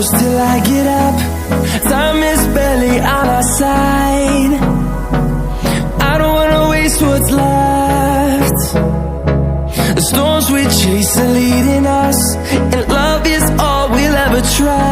close till I get up. Time is barely on our side. I don't wanna waste what's left. The storms we chase are leading us, and love is all we'll ever try.